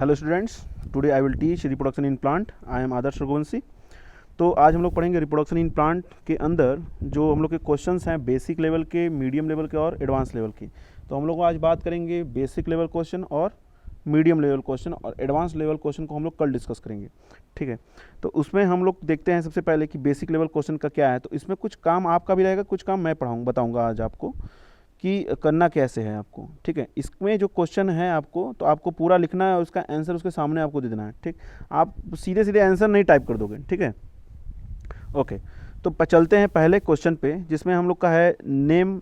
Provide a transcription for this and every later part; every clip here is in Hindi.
Hello students, today I will teach reproduction in plant. I am Adarsh Raghuvanshi. तो आज हम लोग पढ़ेंगे रिप्रोडक्शन इन प्लांट के अंदर जो हम लोग के क्वेश्चंस हैं बेसिक लेवल के, मीडियम लेवल के और एडवांस लेवल के। तो हम लोग आज बात करेंगे बेसिक लेवल क्वेश्चन और मीडियम लेवल क्वेश्चन, और एडवांस लेवल क्वेश्चन को हम लोग कल डिस्कस करेंगे। ठीक है, तो उसमें हम लोग देखते हैं सबसे पहले कि बेसिक लेवल क्वेश्चन का क्या है। तो इसमें कुछ काम आपका भी रहेगा, कुछ काम मैं बताऊँगा आज आपको कि करना कैसे है आपको। ठीक है, इसमें जो क्वेश्चन है आपको, तो आपको पूरा लिखना है और उसका आंसर उसके सामने आपको दे देना है। ठीक, आप सीधे सीधे आंसर नहीं टाइप कर दोगे। ठीक है, ओके। तो चलते हैं पहले क्वेश्चन पे, जिसमें हम लोग का है name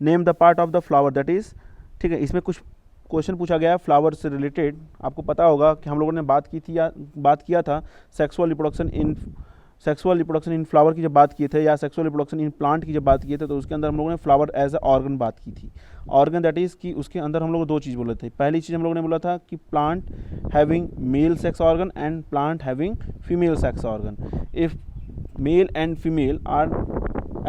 the part of the flower that is. ठीक है, इसमें कुछ क्वेश्चन पूछा गया है फ्लावर से रिलेटेड। आपको पता होगा कि हम लोगों ने बात किया था सेक्सुअल रिप्रोडक्शन इन फ्लावर की जब बात किए थे, या सेक्सुअल रिप्रोडक्शन इन प्लांट की जब बात किए थे, तो उसके अंदर हम लोगों ने फ्लावर एज अ ऑर्गन बात की थी। ऑर्गन दैट इज़ कि उसके अंदर हम लोग दो चीज़ बोले थे। पहली चीज़ हम लोगों ने बोला था कि plant having male sex organ and plant having female sex organ. If male and female are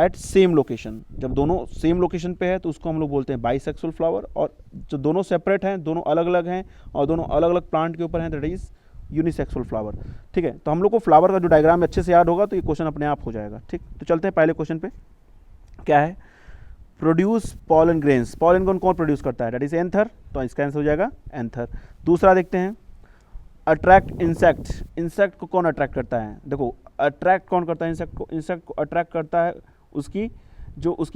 at same location, जब दोनों सेम लोकेशन पे है तो उसको हम लोग बोलते हैं बाइसेक्सुअल फ्लावर। और जो दोनों सेपरेट हैं, दोनों अलग अलग हैं और दोनों अलग अलग प्लांट के ऊपर हैं, दैट इज़ यूनिसेक्सुअल फ्लावर। ठीक है, तो हम लोग को फ्लावर का जो डायग्राम अच्छे से याद होगा तो ये क्वेश्चन अपने आप हो जाएगा। ठीक, तो चलते हैं पहले क्वेश्चन पे। क्या है? Produce pollen grains. पॉलन कौन कौन प्रोड्यूस करता है? दैट इज एंथर, तो इसका आंसर हो जाएगा एंथर। दूसरा देखते हैं, अट्रैक्ट इंसेक्ट। इंसेक्ट को कौन अट्रैक्ट करता है? देखो, अट्रैक्ट कौन करता है इंसेक्ट को? इंसेक्ट को अट्रैक्ट करता है उसकी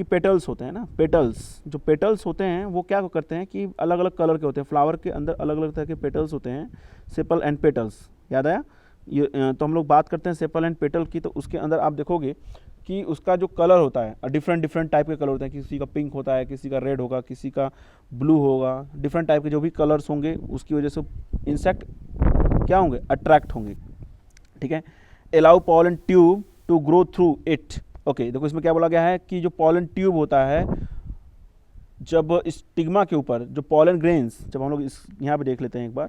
पेटल्स होते हैं ना, पेटल्स। जो पेटल्स होते हैं वो क्या करते हैं कि अलग अलग कलर के होते हैं। फ्लावर के अंदर अलग अलग तरह के पेटल्स होते हैं, सेपल एंड पेटल्स। याद आया? ये तो हम लोग बात करते हैं सेपल एंड पेटल की। तो उसके अंदर आप देखोगे कि उसका जो कलर होता है, डिफरेंट टाइप के कलर होते हैं। किसी का पिंक होता है, किसी का रेड होगा, किसी का ब्लू होगा। डिफरेंट टाइप के जो भी कलर्स होंगे उसकी वजह से इंसेक्ट क्या होंगे? अट्रैक्ट होंगे। ठीक है, allow pollen tube to grow through it. Okay, देखो इसमें क्या बोला गया है कि जो पॉलन ट्यूब होता है, जब स्टिग्मा के ऊपर जो पॉलन ग्रेन्स, जब हम लोग इस यहाँ पे देख लेते हैं एक बार,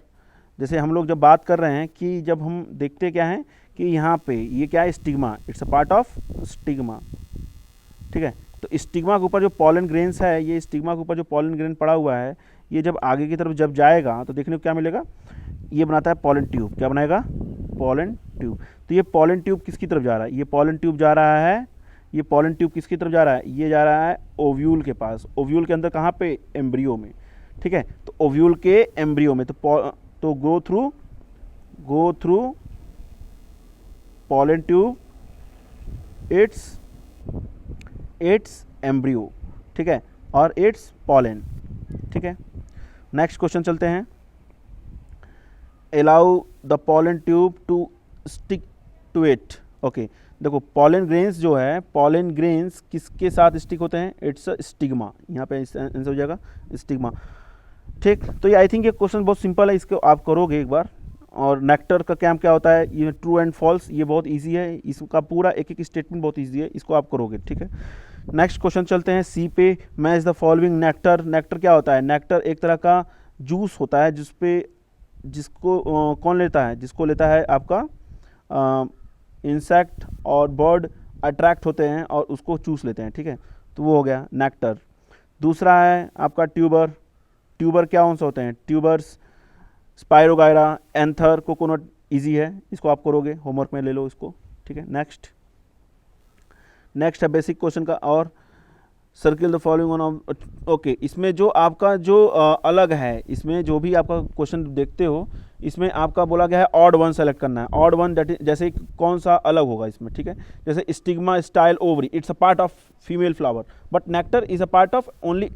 जैसे हम लोग जब बात कर रहे हैं कि जब हम देखते क्या हैं कि यहाँ पे ये क्या है? Stigma, it's a part of stigma. ठीक है, तो स्टिग्मा के ऊपर जो पॉलन ग्रेन्स है, ये स्टिग्मा के ऊपर जो पॉलन ग्रेन पड़ा हुआ है, ये जब आगे की तरफ जब जाएगा तो देखने को क्या मिलेगा? ये बनाता है पॉलन ट्यूब। क्या बनाएगा? Pollen tube. तो ये पॉलन ट्यूब किसकी तरफ जा रहा है? ये पॉलन ट्यूब जा रहा है, ये पॉलन ट्यूब किसकी तरफ जा रहा है? ये जा रहा है ओव्यूल के पास। ओव्यूल के अंदर कहाँ पे? एम्ब्रियो में। ठीक है, तो ओव्यूल के एम्ब्रियो में तो go through pollen tube it's embryo. ठीक है, और इट्स पॉलन। ठीक है, नेक्स्ट क्वेश्चन चलते हैं। Allow the pollen tube to stick to it. Okay, देखो पॉलन ग्रेन्स जो है, पॉलन ग्रेन्स किसके साथ स्टिक होते हैं? It's stigma. यहाँ पे आंसर हो जाएगा स्टिग्मा। ठीक, तो ये आई थिंक ये क्वेश्चन बहुत सिंपल है, इसको आप करोगे एक बार। और नेक्टर का कैम क्या होता है? ये ट्रू एंड फॉल्स, ये बहुत इजी है। इसका पूरा एक एक स्टेटमेंट बहुत इजी है, इसको आप करोगे। ठीक है, नेक्स्ट क्वेश्चन चलते हैं सी पे। Match the following nectar. Nectar क्या होता है? नेक्टर एक तरह का जूस होता है जिसको कौन लेता है? जिसको लेता है आपका इंसेक्ट और बर्ड अट्रैक्ट होते हैं और उसको चूस लेते हैं। ठीक है, तो वो हो गया नेक्टर। दूसरा है आपका ट्यूबर। ट्यूबर क्या कौन सा होते हैं? Tubers spirogyra, anther, coconut. Easy है, इसको आप करोगे, होमवर्क में ले लो इसको। ठीक है, नेक्स्ट है बेसिक क्वेश्चन का, और circle the following on. Okay, इसमें जो आपका जो अलग है, इसमें जो भी आपका क्वेश्चन देखते हो, इसमें आपका बोला गया है ऑड वन सेलेक्ट करना है। ऑड वन दैट इज, जैसे कौन सा अलग होगा इसमें? ठीक है, जैसे stigma style ovary, it's a part of female flower, but nectar is a part of only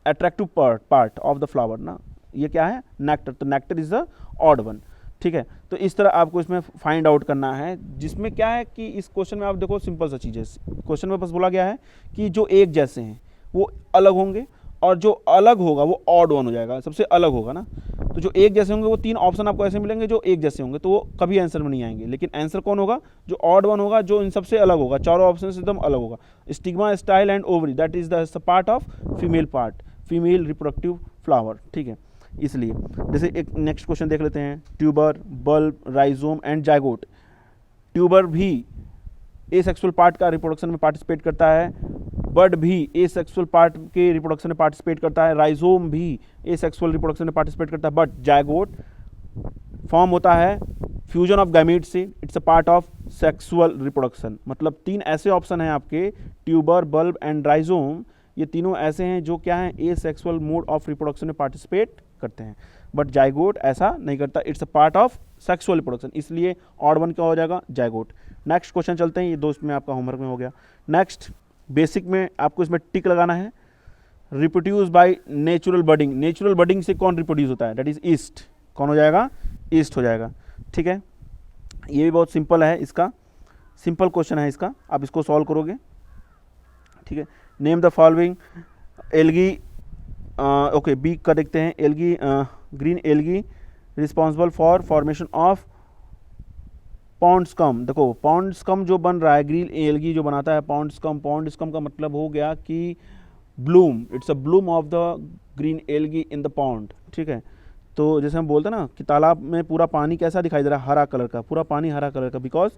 attractive part of the flower ना। ये क्या है? नेक्टर। तो nectar is the odd one. ठीक है, तो इस तरह आपको इसमें फाइंड आउट करना है, जिसमें क्या है कि इस क्वेश्चन में आप देखो सिंपल सा चीज़ है। क्वेश्चन में बस बोला गया है कि जो एक जैसे हैं वो अलग होंगे, और जो अलग होगा वो ऑड वन हो जाएगा, सबसे अलग होगा ना। तो जो एक जैसे होंगे वो तीन ऑप्शन आपको ऐसे मिलेंगे जो एक जैसे होंगे, तो वो कभी आंसर में नहीं आएंगे। लेकिन आंसर कौन होगा? जो ऑड वन होगा, जो इन सबसे अलग होगा, चारों ऑप्शन से एकदम अलग होगा। Stigma style and ovary that is the part of female reproductive flower. ठीक है, इसलिए जैसे एक नेक्स्ट क्वेश्चन देख लेते हैं। Tuber, bulb, rhizome and zygote. Tuber भी एसेक्सुअल पार्ट का रिप्रोडक्शन में पार्टिसिपेट करता है, बड भी एसेक्सुअल पार्ट के रिप्रोडक्शन में पार्टिसिपेट करता है, राइजोम भी एसेक्सुअल रिप्रोडक्शन में पार्टिसिपेट करता है, बट जायगोट फॉर्म होता है फ्यूजन ऑफ गैमीट से, it's a part of sexual reproduction. मतलब 3 ऐसे ऑप्शन हैं आपके, ट्यूबर, बल्ब एंड राइजोम, ये तीनों ऐसे हैं जो क्या है, एसेक्सुअल मोड ऑफ रिप्रोडक्शन में पार्टिसिपेट करते हैं, बट जायगोट ऐसा नहीं करता, it's a part of sexual reproduction, इसलिए ऑड वन क्या हो जाएगा, जायगोट। नेक्स्ट क्वेश्चन चलते हैं, ये दोस्त में आपका होमवर्क में हो गया। नेक्स्ट बेसिक में आपको इसमें टिक लगाना है, reproduce by natural budding, natural budding से कौन रिप्रोड्यूस होता है, दैट इज ईस्ट, कौन हो जाएगा, ईस्ट हो जाएगा। ठीक है, ये भी बहुत सिंपल है, इसका सिंपल क्वेश्चन है इसका, आप इसको सॉल्व करोगे। ठीक है, name the following algae, okay B का देखते हैं, algae, green algae responsible for formation of pond scum. देखो पॉन्ड स्कम जो बन रहा है, ग्रीन एल्गी जो बनाता है पॉन्ड स्कम का मतलब हो गया कि Bloom, it's a Bloom of the green algae in the pond. ठीक है, तो जैसे हम बोलते हैं ना कि तालाब में पूरा पानी कैसा दिखाई दे रहा है, हरा कलर का, पूरा पानी हरा कलर का, because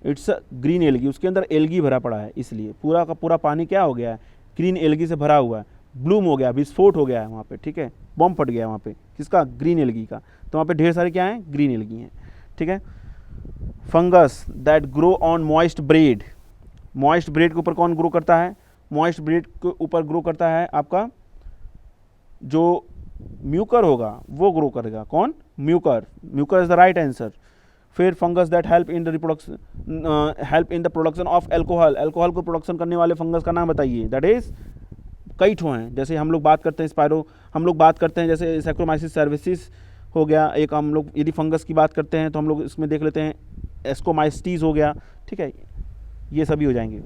it's a green algae, उसके अंदर एल्गी भरा पड़ा है, इसलिए पूरा का पूरा पानी क्या हो गया है, ग्रीन एल्गी से भरा हुआ है, ब्लूम हो गया, विस्फोट हो गया है वहाँ पे। ठीक है, बम फट गया वहाँ पे, किसका, ग्रीन एल्गी का, तो वहाँ पे ढेर सारे क्या हैं, ग्रीन एल्गी हैं। ठीक है, fungus that grow on moist bread, moist bread के ऊपर कौन ग्रो करता है, मॉइस्ट ब्रेड के ऊपर ग्रो करता है आपका जो म्यूकर होगा वो ग्रो करेगा, कौन, mucor, mucor is the right answer. फिर fungus that help in the reproduction, help in the production of alcohol, alcohol को प्रोडक्शन करने वाले फंगस का नाम बताइए, दैट इज कई ठो हैं, जैसे हम लोग बात करते हैं स्पायरो, हम लोग बात करते हैं जैसे सैक्रोमाइसिस सर्विसिस हो गया एक, हम लोग यदि फंगस की बात करते हैं तो हम लोग इसमें देख लेते हैं एस्कोमाइस्टीज हो गया। ठीक है, ये सभी हो जाएंगे।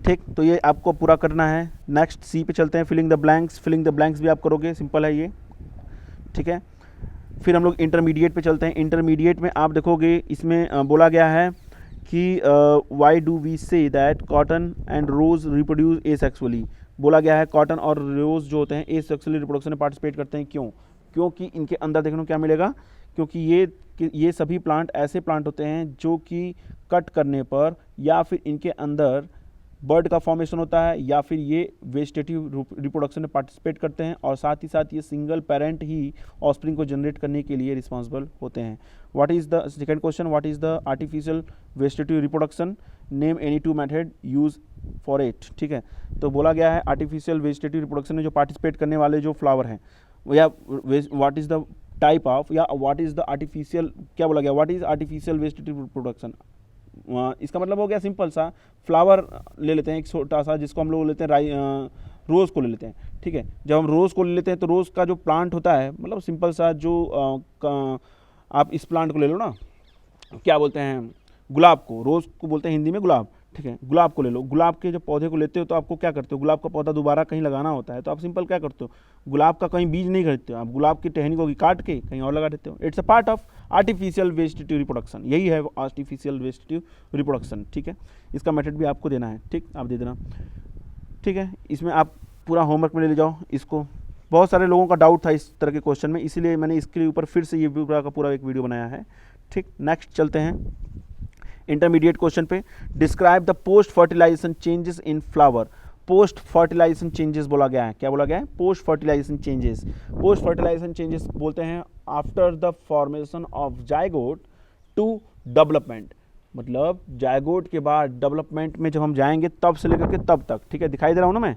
ठीक, तो ये आपको पूरा करना है। नेक्स्ट सी पे चलते हैं, filling the blanks, filling the blanks भी आप करोगे, सिंपल है ये। ठीक है, फिर हम लोग इंटरमीडिएट पे चलते हैं। इंटरमीडिएट में आप देखोगे इसमें बोला गया है कि why do we say that cotton and rose reproduce asexually, बोला गया है कॉटन और रोज जो होते हैं एसेक्सुअली रिप्रोडक्शन में पार्टिसिपेट करते हैं, क्यों, क्योंकि इनके अंदर देखने को क्या मिलेगा, क्योंकि ये सभी प्लांट ऐसे प्लांट होते हैं जो कि कट करने पर या फिर इनके अंदर बर्ड का फॉर्मेशन होता है या फिर ये वेजिटेटिव रिप्रोडक्शन में पार्टिसिपेट करते हैं, और साथ ही साथ ये सिंगल पेरेंट ही ऑस्प्रिंग को जनरेट करने के लिए रिस्पॉन्सिबल होते हैं। What is the second question, what is the artificial vegetative reproduction, name any 2 method use for it. ठीक है, तो बोला गया है आर्टिफिशियल वेजिटेटिव रिप्रोडक्शन में जो पार्टिसिपेट करने वाले जो फ्लावर हैं, या what is the type of, या व्हाट इज़ द आर्टिफिशियल, क्या बोला गया, what is artificial vegetative reproduction, इसका मतलब हो गया सिंपल सा, फ्लावर ले लेते हैं एक छोटा सा, जिसको हम लोग लेते हैं रोज़ को ले लेते हैं। ठीक है, जब हम रोज़ को ले लेते हैं तो रोज़ का जो प्लांट होता है, मतलब सिंपल सा जो आप इस प्लांट को ले लो ना, क्या बोलते हैं, गुलाब को, रोज़ को बोलते हैं हिंदी में गुलाब। ठीक है, गुलाब को ले लो, गुलाब के जब पौधे को लेते हो तो आपको क्या करते हो, गुलाब का पौधा दोबारा कहीं लगाना होता है, तो आप सिंपल क्या करते हो, गुलाब का कहीं बीज नहीं खरीदते हो, आप गुलाब की टहनी को काट के कहीं और लगा देते हो। It's a part of artificial vegetative reproduction, यही है आर्टिफिशियल वेजिटेटिव रिप्रोडक्शन। ठीक है, इसका मेथड भी आपको देना है, ठीक, आप दे देना। ठीक है, इसमें आप पूरा होमवर्क में ले जाओ इसको, बहुत सारे लोगों का डाउट था इस तरह के क्वेश्चन में, इसीलिए मैंने इसके ऊपर फिर से ये पूरा का पूरा एक वीडियो बनाया है। ठीक, नेक्स्ट चलते हैं इंटरमीडिएट क्वेश्चन पे। Describe the post fertilisation changes in flower, post fertilisation changes बोला गया है, क्या बोला गया है, post fertilisation changes. Post fertilisation changes बोलते हैं after the formation of zygote to development, मतलब जायगोट के बाद डेवलपमेंट में जब हम जाएंगे तब से लेकर के तब तक। ठीक है, दिखाई दे रहा हूँ ना मैं,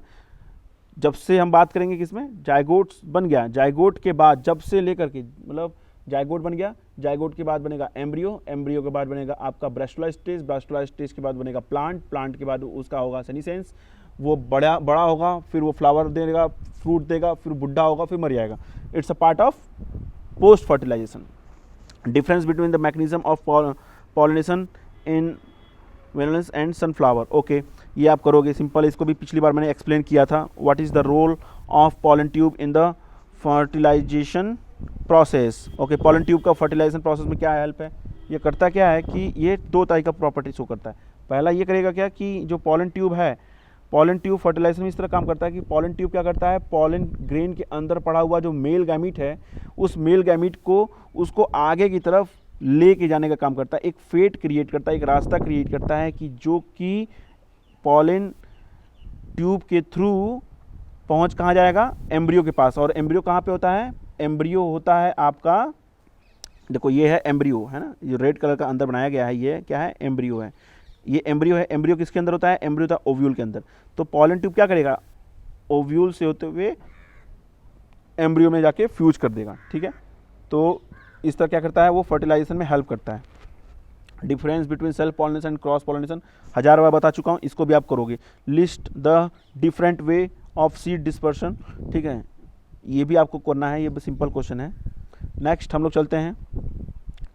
जब से हम बात करेंगे किसमें, जायगोट बन गया, जायगोट के बाद जब से लेकर के, मतलब जायगोट बन गया, जायगोट के बाद बनेगा एम्ब्रियो, एम्ब्रियो के बाद बनेगा आपका ब्रास्टुला स्टेज, ब्रास्टुला स्टेज के बाद बनेगा प्लांट, प्लांट के बाद उसका होगा सेनीसेंस, वो बड़ा होगा, फिर वो फ्लावर देगा, फ्रूट देगा, फिर बुढ़ा होगा, फिर मर जाएगा। It's a part of post fertilisation. Difference between the mechanism of pollination in Venus and sunflower, okay, ये आप करोगे सिंपल, इसको भी पिछली बार मैंने एक्सप्लेन किया था। What is the role of pollen tube in the fertilisation process, okay, pollen tube का फर्टिलाइजेशन प्रोसेस में क्या हेल्प है, ये करता क्या है कि ये 2 तरह का प्रॉपर्टी शो करता है। पहला ये करेगा क्या कि जो पॉलन ट्यूब है, पॉलन ट्यूब फर्टिलाइजेशन में इस तरह काम करता है कि पॉलन ट्यूब क्या करता है, पॉलन ग्रेन के अंदर पड़ा हुआ जो मेल गैमीट है, उस मेल गैमीट को उसको आगे की तरफ लेके जाने का काम करता है, एक फेट क्रिएट करता है, एक रास्ता क्रिएट करता है कि जो कि पॉलन ट्यूब के थ्रू पहुंच कहाँ जाएगा, एम्ब्रियो के पास। और एम्ब्रियो कहाँ पे होता है, एम्ब्रियो होता है आपका, देखो ये है एम्ब्रियो है ना, ये रेड कलर का अंदर बनाया गया है, ये क्या है, एम्ब्रियो है, ये एम्ब्रियो है। एम्ब्रियो किसके अंदर होता है, एम्ब्रियो होता है ओव्यूल के अंदर। तो पॉलन ट्यूब क्या करेगा, ओव्यूल से होते हुए एम्ब्रियो में जाके फ्यूज कर देगा, ठीक है। तो इस तरह क्या करता है, वो फर्टिलाइजेशन में हेल्प करता है। Difference between self pollination and cross pollination 1000 बार बता चुका हूँ, इसको भी आप करोगे। List the different way of seed dispersion, ठीक है, ये भी आपको करना है, ये सिंपल क्वेश्चन है। नेक्स्ट हम लोग चलते हैं,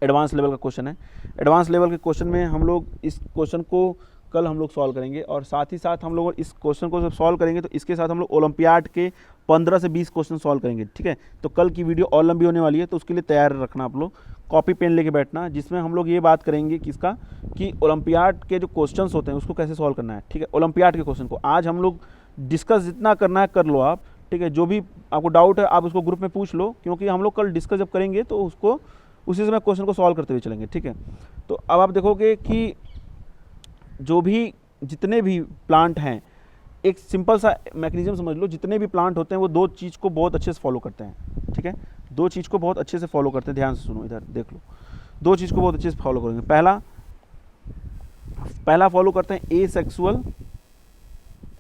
एडवांस लेवल का क्वेश्चन है। एडवांस लेवल के क्वेश्चन में हम लोग इस क्वेश्चन को कल हम लोग सॉल्व करेंगे, और साथ ही साथ हम लोग इस क्वेश्चन को जब सॉल्व करेंगे तो इसके साथ हम लोग ओलंपियाड के 15 से 20 क्वेश्चन सॉल्व करेंगे, ठीक है। तो कल की वीडियो और लंबी होने वाली है, तो उसके लिए तैयार रखना आप लोग, कॉपी पेन लेके बैठना, जिसमें हम लोग ये बात करेंगे किसका, कि ओलंपियाड के जो क्वेश्चंस होते हैं उसको कैसे सॉल्व करना है, ठीक है। ओलंपियाड के क्वेश्चन को आज हम लोग डिस्कस जितना करना है कर लो आप, ठीक है। जो भी आपको डाउट है आप उसको ग्रुप में पूछ लो, क्योंकि हम लोग कल डिस्कस जब करेंगे तो उसको उसी समय क्वेश्चन को सॉल्व करते हुए चलेंगे, ठीक है। तो अब आप देखोगे कि जो भी जितने भी प्लांट हैं, एक सिंपल सा मैकेनिज्म समझ लो, जितने भी प्लांट होते हैं वो दो चीज़ को बहुत अच्छे से फॉलो करते हैं, ठीक है। दो चीज़ को बहुत अच्छे से फॉलो करते हैं, ध्यान से सुनो, इधर देख लो, दो चीज़ को बहुत अच्छे से फॉलो करेंगे। पहला फॉलो करते हैं एसेक्सुअल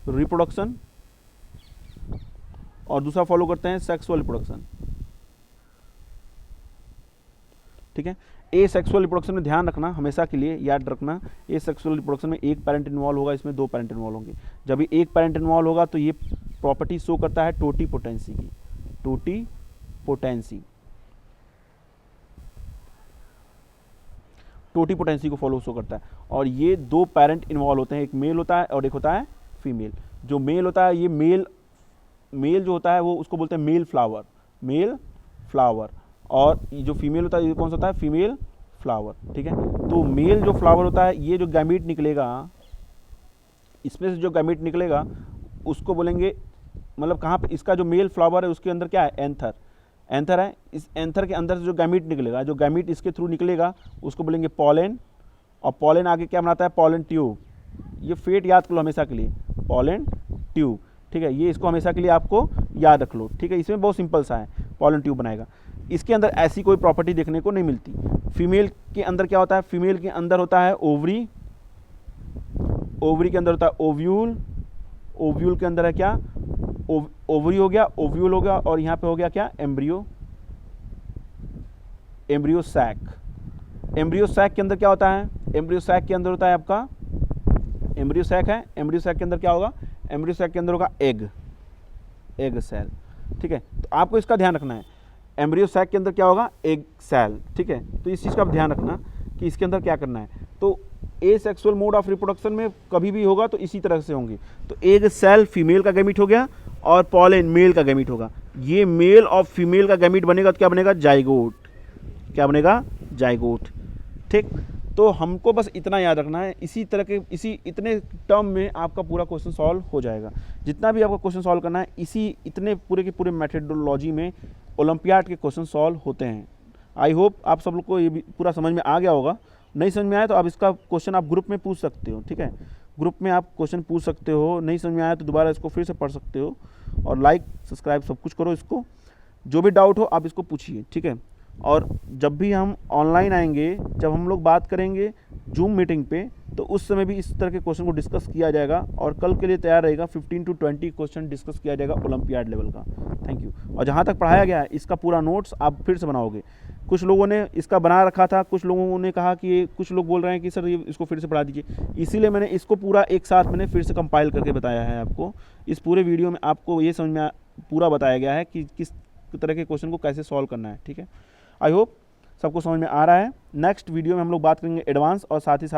रिप्रोडक्शन, और दूसरा फॉलो करते हैं सेक्सुअल रिप्रोडक्शन, ठीक है। एसेक्सुअल रिप्रोडक्शन में ध्यान रखना, हमेशा के लिए याद रखना, एसेक्सुअल रिप्रोडक्शन में एक पेरेंट इन्वॉल्व होगा, इसमें दो पेरेंट इन्वॉल्व होंगे। जब भी एक पेरेंट इन्वॉल्व होगा तो ये प्रॉपर्टी शो करता है टोटीपोटेंसी की, टोटीपोटेंसी को फॉलो शो करता है। और ये दो पेरेंट इन्वॉल्व होते हैं, एक मेल होता है और एक होता है फीमेल। जो मेल होता है, ये मेल जो होता है वो उसको बोलते हैं मेल फ्लावर, और ये जो फीमेल होता है ये कौन सा होता है, फीमेल फ्लावर, ठीक है। तो मेल जो फ्लावर होता है, ये जो गैमीट निकलेगा, इसमें से जो गैमीट निकलेगा उसको बोलेंगे, मतलब कहाँ पे, इसका जो मेल फ्लावर है उसके अंदर क्या है, एंथर है। इस एंथर के अंदर से जो गैमीट निकलेगा, जो गैमीट इसके थ्रू निकलेगा उसको बोलेंगे पॉलन, और पॉलन आगे क्या बनाता है, पॉलन ट्यूब। ये फेट याद कर लो हमेशा के लिए, पॉलन ट्यूब, ठीक है। ये इसको हमेशा के लिए आपको याद रख लो, ठीक है। इसमें बहुत सिंपल सा है, पॉलन ट्यूब बनाएगा। इसके अंदर ऐसी कोई प्रॉपर्टी देखने को नहीं मिलती। फीमेल के अंदर क्या होता है, फीमेल के अंदर होता है ओवरी के अंदर होता है ओव्यूल के अंदर है क्या, ओवरी हो गया, ओव्यूल हो गया, और यहाँ पे हो गया क्या, एम्ब्रियो सैक के अंदर क्या होता है, एम्ब्रियो सैक के अंदर होता है आपका, एम्ब्रियो सैक है, एम्ब्रियो सैक के अंदर क्या होगा, एम्ब्रियो सैक के अंदर होगा एग सेल, ठीक है। तो आपको इसका ध्यान रखना है, एम्ब्रियो सैक के अंदर क्या होगा, एग सेल, ठीक है। तो इस चीज़ का आप ध्यान रखना कि इसके अंदर क्या करना है। तो एसेक्सुअल मोड ऑफ रिप्रोडक्शन में कभी भी होगा तो इसी तरह से होंगे। तो एग सेल फीमेल का गैमीट हो गया, और पॉलन मेल का गैमीट होगा। ये मेल और फीमेल का गैमीट बनेगा तो क्या बनेगा, जाइगोट, क्या बनेगा, जाइगोट, ठीक। तो हमको बस इतना याद रखना है, इतने टर्म में आपका पूरा क्वेश्चन सॉल्व हो जाएगा। जितना भी आपको क्वेश्चन सॉल्व करना है, इतने पूरे के पूरे मेथडोलॉजी में ओलंपियाड के क्वेश्चन सॉल्व होते हैं। आई होप आप सब लोग को ये भी पूरा समझ में आ गया होगा। नहीं समझ में आया तो आप इसका क्वेश्चन आप ग्रुप में पूछ सकते हो, ठीक है। ग्रुप में आप क्वेश्चन पूछ सकते हो, नहीं समझ में आया तो दोबारा इसको फिर से पढ़ सकते हो, और लाइक सब्सक्राइब सब कुछ करो इसको। जो भी डाउट हो आप इसको पूछिए, ठीक है। और जब भी हम ऑनलाइन आएंगे, जब हम लोग बात करेंगे जूम मीटिंग पे, तो उस समय भी इस तरह के क्वेश्चन को डिस्कस किया जाएगा, और कल के लिए तैयार रहेगा 15 to 20 क्वेश्चन डिस्कस किया जाएगा ओलंपियाड लेवल का। Thank you. और जहाँ तक पढ़ाया गया है इसका पूरा नोट्स आप फिर से बनाओगे। कुछ लोगों ने इसका बना रखा था, कुछ लोगों ने कहा कि कुछ लोग बोल रहे हैं कि सर ये इसको फिर से पढ़ा दीजिए, इसीलिए मैंने इसको पूरा एक साथ मैंने फिर से कंपाइल करके बताया है आपको। इस पूरे वीडियो में आपको ये समझ में पूरा बताया गया है कि किस तरह के क्वेश्चन को कैसे सॉल्व करना है, ठीक है। आई होप सबको समझ में आ रहा है। नेक्स्ट वीडियो में हम लोग बात करेंगे एडवांस, और साथ ही साथ